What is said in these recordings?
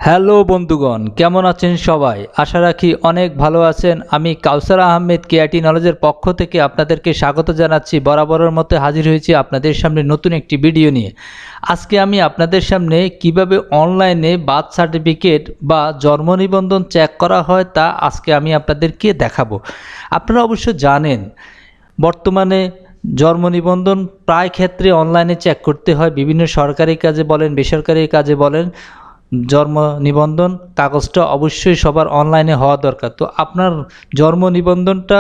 Hello বন্ধুগণ, কেমন আছেন সবাই? আশা রাখি অনেক ভালো আছেন। আমি কাউসার আহমেদ কেআইটি নলেজের পক্ষ থেকে আপনাদেরকে স্বাগত জানাচ্ছি। বরাবরের মতো হাজির হয়েছি আপনাদের সামনে নতুন একটি ভিডিও নিয়ে। আজকে আমি আপনাদের সামনে কিভাবে অনলাইনে বার্থ সার্টিফিকেট বা জন্ম নিবন্ধন চেক করা হয় তা আজকে আমি আপনাদেরকে দেখাবো। আপনারা অবশ্য জানেন বর্তমানে জন্ম নিবন্ধন প্রায় ক্ষেত্রে অনলাইনে চেক করতে হয়। বিভিন্ন সরকারি কাজে বলেন, বেসরকারি কাজে বলেন, জন্ম নিবন্ধন কাগজটা অবশ্যই সবার অনলাইনে হওয়া দরকার। তো আপনার জন্ম নিবন্ধনটা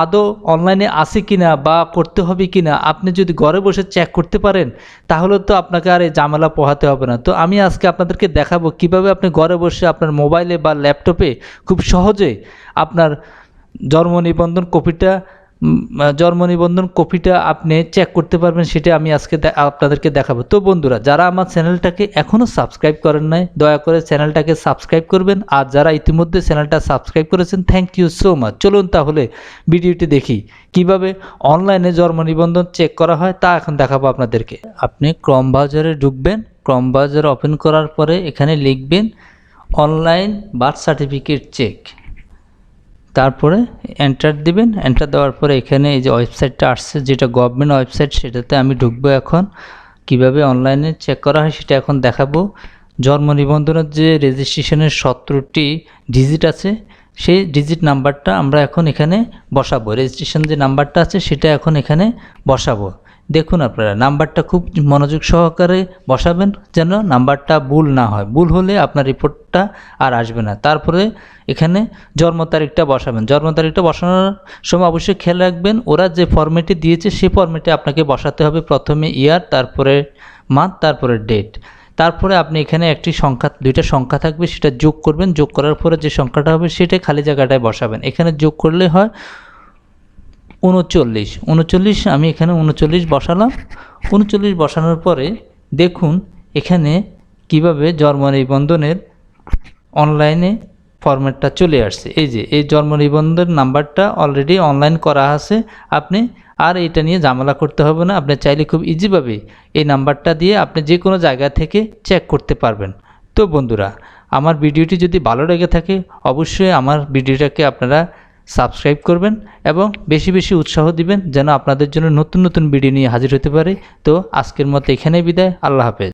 আদৌ অনলাইনে আছে কিনা বা করতে হবে কিনা আপনি যদি ঘরে বসে চেক করতে পারেন তাহলে তো আপনাকে আর এই ঝামেলা পোহাতে হবে না। তো আমি আজকে আপনাদেরকে দেখাবো কিভাবে আপনি ঘরে বসে আপনার মোবাইলে বা ল্যাপটপে খুব সহজে আপনার জন্ম নিবন্ধন কপিটা আপনি চেক করতে পারবেন, সেটা আমি আজকে আপনাদেরকে দেখাবো। তো বন্ধুরা, যারা আমার চ্যানেলটাকে এখনও সাবস্ক্রাইব করেন নাই দয়া করে চ্যানেলটাকে সাবস্ক্রাইব করবেন, আর যারা ইতিমধ্যে চ্যানেলটা সাবস্ক্রাইব করেছেন থ্যাংক ইউ সো মাচ। চলুন তাহলে ভিডিওটি দেখি কিভাবে অনলাইনে জন্ম নিবন্ধন চেক করা হয় তা এখন দেখাবো আপনাদেরকে। আপনি ক্রোম ব্রাউজারে ঢুকবেন, ক্রোম ব্রাউজার ওপেন করার পরে এখানে লিখবেন অনলাইন বার্থ সার্টিফিকেট চেক, তারপরে এন্টার দিবেন। এন্টার দেওয়ার পরে এখানে এই যে ওয়েবসাইটটা আসছে, যেটা গভর্নমেন্ট ওয়েবসাইট, সেটাতে আমি ঢুকবো। এখন কিভাবে অনলাইনে চেক করা হয় সেটা এখন দেখাবো। জন্ম নিবন্ধনের যে রেজিস্ট্রেশনের 17টি ডিজিট আছে সেই ডিজিট নাম্বারটা আমরা এখন এখানে বসাবো। রেজিস্ট্রেশন যে নাম্বারটা আছে সেটা এখন এখানে বসাবো। দেখুন আপনারা নাম্বারটা খুব মনোযোগ সহকারে বসাবেন যেন নাম্বারটা ভুল না হয়। ভুল হলে আপনার রিপোর্টটা আর আসবে না। তারপরে এখানে জন্ম তারিখটা বসাবেন। জন্ম তারিখটা বসানোর সময় অবশ্যই খেয়াল রাখবেন ওরা যে ফরম্যাটে দিয়েছে সেই ফরম্যাটে আপনাকে বসাতে হবে। প্রথমে ইয়ার, তারপরে মান্থ, তারপরে ডেট। তারপরে আপনি এখানে দুইটা সংখ্যা থাকবে, সেটা যোগ করবেন। যোগ করার পরে যে সংখ্যাটা হবে সেটাই খালি জায়গাটায় বসাবেন। এখানে যোগ করলে হয় 39। আমি এখানে 39 বসালাম। 39 বসানোর পরে দেখুন এখানে কিভাবে জন্ম নিবন্ধনের অনলাইনে ফরম্যাটটা চলে আসছে। এই যে এই জন্ম নিবন্ধন নাম্বারটা অলরেডি অনলাইন করা আছে। আপনি আর এটা নিয়ে ঝামেলা করতে হবে না। আপনি চাইলে খুব ইজিভাবে এই নাম্বারটা দিয়ে আপনি যে কোনো জায়গা থেকে চেক করতে পারবেন। তো বন্ধুরা, আমার ভিডিওটি যদি ভালো লেগে থাকে অবশ্যই আমার ভিডিওটাকে আপনারা সাবস্ক্রাইব করবেন এবং বেশি বেশি উৎসাহ দিবেন যেন আপনাদের জন্য নতুন নতুন ভিডিও নিয়ে হাজির হতে পারে। তো আজকের মতো এখানেই বিদায়। আল্লাহ হাফেজ।